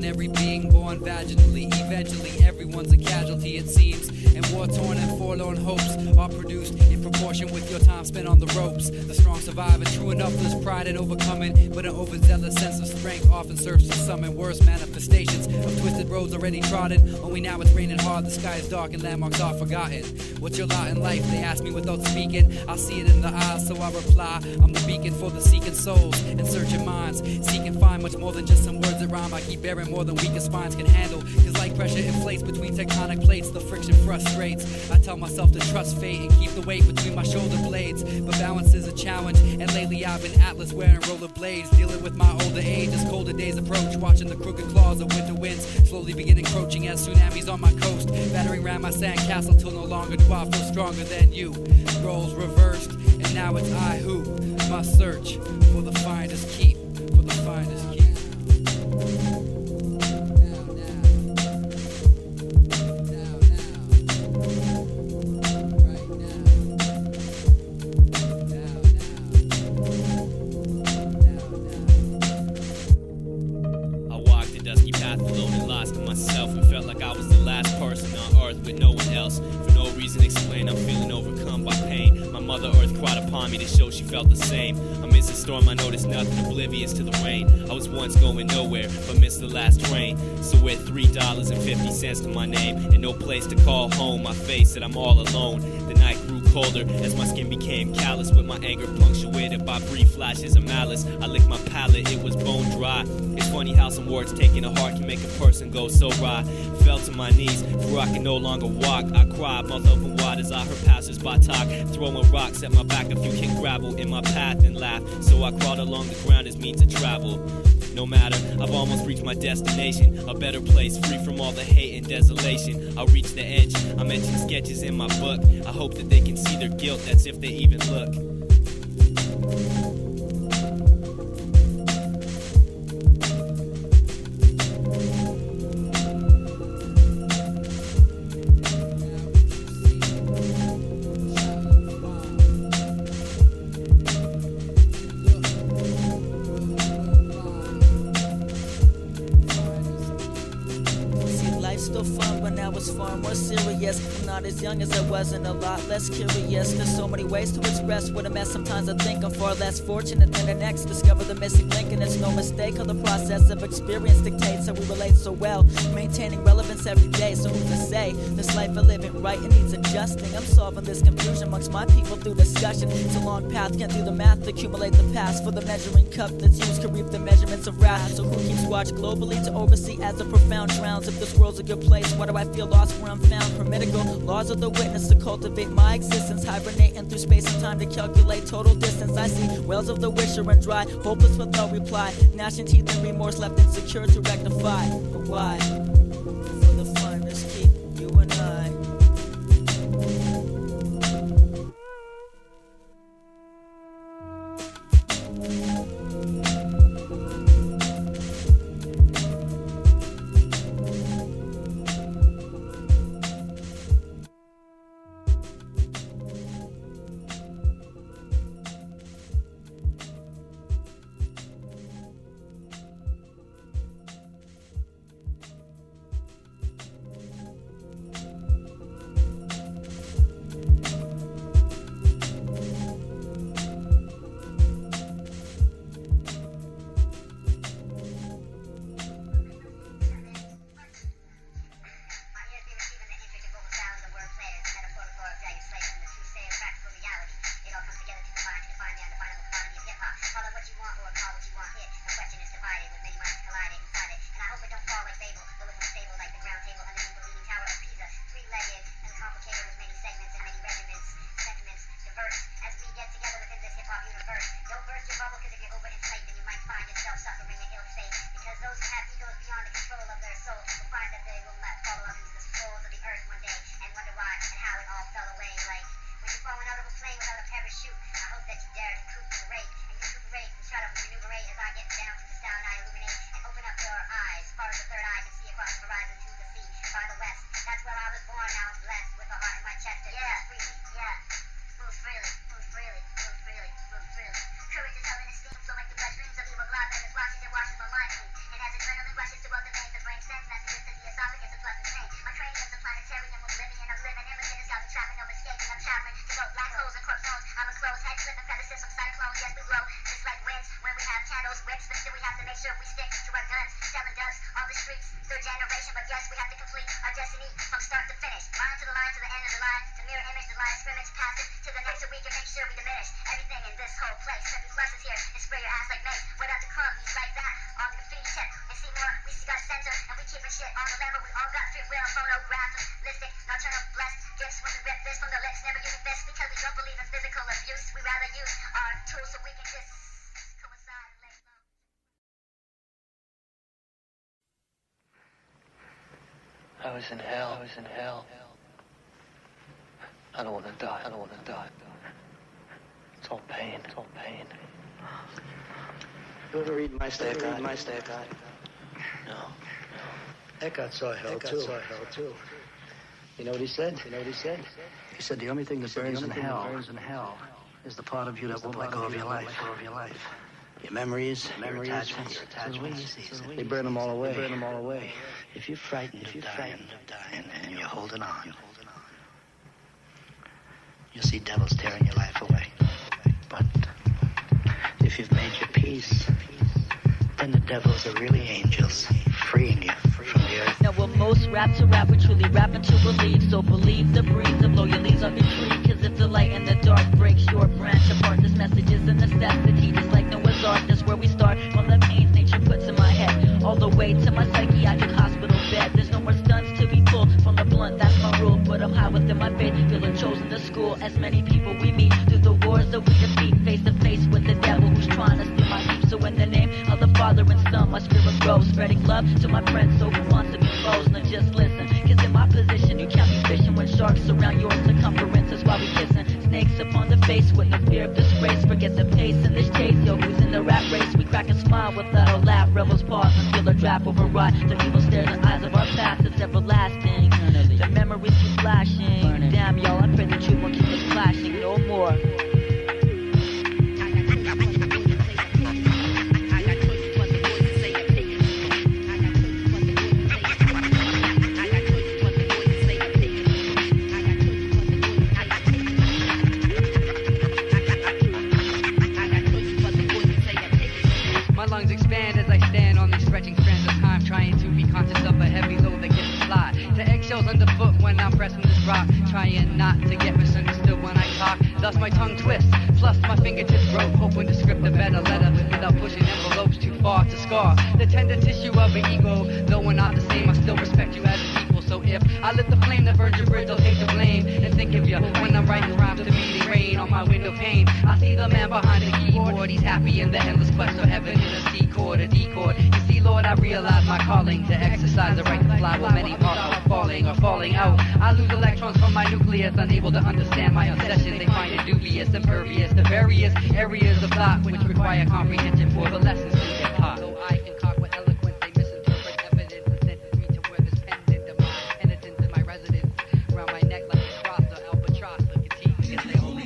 Every being born vaginally. Eventually everyone's a casualty, it seems, and war-torn and forlorn hopes are produced in proportion with your time spent on the ropes. The strong survive, and true enough there's pride in overcoming, but an overzealous sense of strength often serves to summon worse manifestations of twisted roads already trodden. Only now it's raining hard, the sky is dark and landmarks are forgotten. What's your lot in life? They ask me without speaking. I see it in the eyes, so I reply, I'm the beacon for the seeking souls and searching minds. Seek and find much more than just some words that rhyme. I keep bearing more than weaker spines can handle, cause light pressure inflates between tectonic plates. The friction frustrates. I tell myself to trust fate and keep the weight between my shoulder blades, but balance is a challenge, and lately I've been Atlas wearing rollerblades, dealing with my older age as colder days approach, watching the crooked claws of winter winds slowly begin encroaching as tsunamis on my coast, battering ram my sandcastle till no longer do I feel stronger than you. Roles reversed, and now it's I who must search for the finest keep, for the finest keep. To show she felt the same. Amidst the storm I noticed nothing, oblivious to the rain. I was once going nowhere, but missed the last train. So with $3.50 to my name and no place to call home, I face that I'm all alone. The night grew colder as my skin became callous, with my anger punctuated by brief flashes of malice. I licked my palate, it was bone dry. It's funny how some words taken a heart can make a person go so wry. Fell to my knees, for I can no longer walk. I cried, mouth open wide as I heard passers-by talk, throwing rocks at my back. A few kicked gravel in my path and laughed, so I crawled along the ground as means to travel. No matter, I've almost reached my destination, a better place, free from all the hate and desolation. I'll reach the edge, I mention sketches in my book. I hope that they can see their guilt, that's if they even look. As young as I was and a lot less curious. There's so many ways to express what a mess. Sometimes I think I'm far less fortunate than the next. Discover the missing link and it's no mistake how the process of experience dictates how we relate so well. Maintaining relevance every day, so who's to say this life I live in right and needs adjusting? I'm solving this confusion amongst my people through discussion. It's a long path, can't do the math to accumulate the past. For the measuring cup that's used can reap the measurements of wrath. So who keeps watch globally to oversee as the profound drowns? If this world's a good place. Why do I feel lost where I'm found? Hermetical laws of the witness to cultivate my existence. Hibernating through space and time to calculate total distance. I see wells of the wish are run dry, hopeless without reply. Gnashing teeth and remorse left insecure to rectify. But why? For the fun, just keep you and I. I was in hell. I don't want to die. It's all pain. You ever read my stack? No. Eckhart saw hell too. You know what he said? He said the only thing that burns in hell is the part of you that won't let go of your life. Your memories, your attachments. They burn them all away. If you're frightened of dying and you're holding on, you'll see devils tearing your life away. But if you've made your peace, then the devils are really angels, freeing you from the earth. Now we'll most rap to rap, we truly rap until we're leave. So believe the breeze and blow your leaves off your tree. Cause if the light and the dark breaks your branch apart, this message is a necessity. Just like Noah's Ark, that's where we start. From the pains nature puts in my head, all the way to my psychiatric hospital bed. There's no more stunts to be pulled from the blunt, that's my rule. But I'm high within my faith, feeling chosen to school. As many people we meet through the wars that we defeat, face to face with the devil who's trying to steal my sheep. So in the name of the Father and Son, my spirit grows, spreading love to my friends. So who wants to be foes? Now just listen, cause in my position you can't be fishing when sharks surround your circumference. That's why we kissing snakes upon the face with no fear of disgrace. Forget the pace in this chase, yo, who's in the rat race? We crack and smile without a laugh. Rebels pause and feel a drap override. The evil stare in the eyes of our past, it's everlasting. The memories keep flashing. Damn, y'all, I pray that you won't keep us clashing no more. Trying not to get misunderstood when I talk. Thus my tongue twists, plus my fingertips broke, hoping to script a better letter without pushing envelopes too far to scar the tender tissue of an ego. Though we're not the same, I still respect you as an equal. If I lit the flame that burns your bridge, I'll take the blame. And think of you when I'm writing rhymes to beating rain on my window pane. I see the man behind the keyboard. He's happy in the endless quest for heaven in a C chord, a D chord. You see, Lord, I realize my calling to exercise the right to fly while many are falling or falling out. I lose electrons from my nucleus, unable to understand my obsession. They find it dubious, impervious to various areas of thought which require comprehension for the lessons to get taught. So I concoct with eloquence, they misinterpret evidence and sentence me to where this pendant of mine penitence in my residence around my neck like a cross or albatross or critique because they only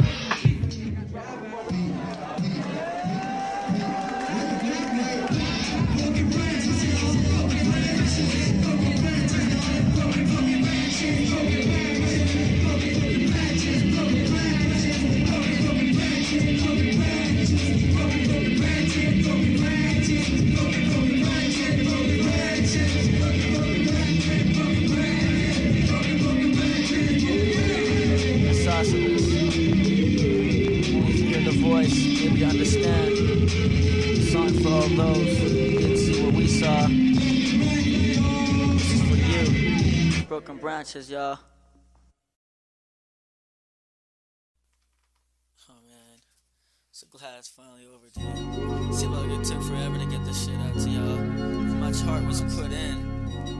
Isosceles. Hear the voice, maybe understand. Song for all those who didn't see what we saw. This is for you. Broken branches, y'all. Oh man, so glad it's finally over, dude. Seemed like it took forever to get this shit out to y'all. Much heart was put in.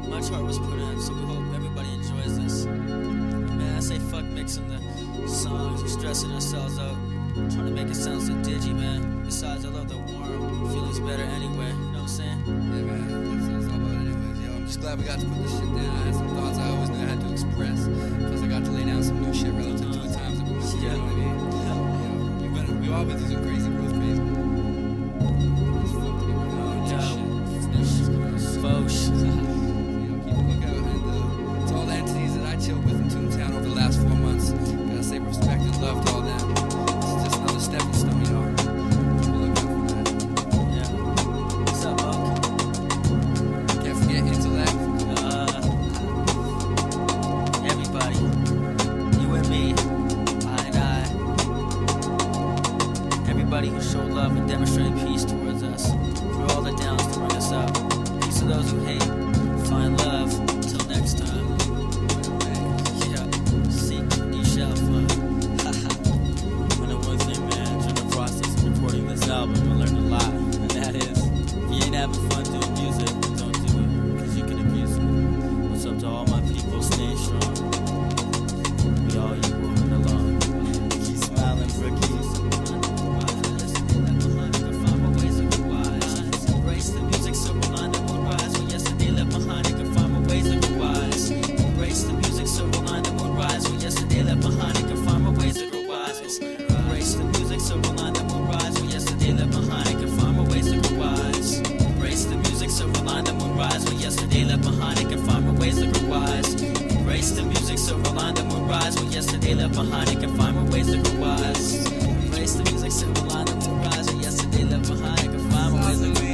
Much heart was put in, so we hope everybody enjoys this. Man, I say fuck mixing the songs, we're stressing ourselves out, trying to make it sound so digi, man. Besides, I love the warm, feeling's better anyway, you know what I'm saying? Yeah, man, that's what it's all about anyways, yo. I'm just glad we got to put this shit down. I had some thoughts I always knew I had to express, plus I got to lay down some new shit relative to the times that we went through, you know what I mean? Yeah. We've all been through some crazy growth phase. It's fucked to be working on this shit. Faux. Keep a lookout, and to all the entities that I chilled with in Toontown over the last 4 months, gotta say respect and love to all them. This is just another stepping stone, y'all. Keep a lookout for that. Yeah. What's up, Moka? Can't forget Intellect. Everybody. You and me. I and I. Everybody who showed love and demonstrated peace towards us. Through all the downs to bring us up. Peace to those who hate. Find love. Till next time. Yeah. Seek, you shall find. I know one thing, man. During the process of recording this album, I learned a lot. And that is, if you ain't having fun doing music, don't do it. Because you can abuse it. What's up to all my people? Stay strong. We all equal and alone. Keep smiling, rookies. Embrace the music, so we'll on the moon rise. What yesterday left behind, it can find my ways that grow wise. Embrace the music, so we'll on the moon rise. What yesterday left behind, it can find my ways that grow wise. Embrace the music, so we'll on the moon rise. What yesterday left behind, it can find my ways that grow wise. Embrace the music, so we'll on the moon rise. What yesterday left behind, it can find my ways that grow wise. Embrace the music, so we'll on the moon rise. What yesterday left behind, it can find my ways that grow wise. Embrace the music, so we'll on the moon rise. What yesterday left behind, it can find my ways that grow wise.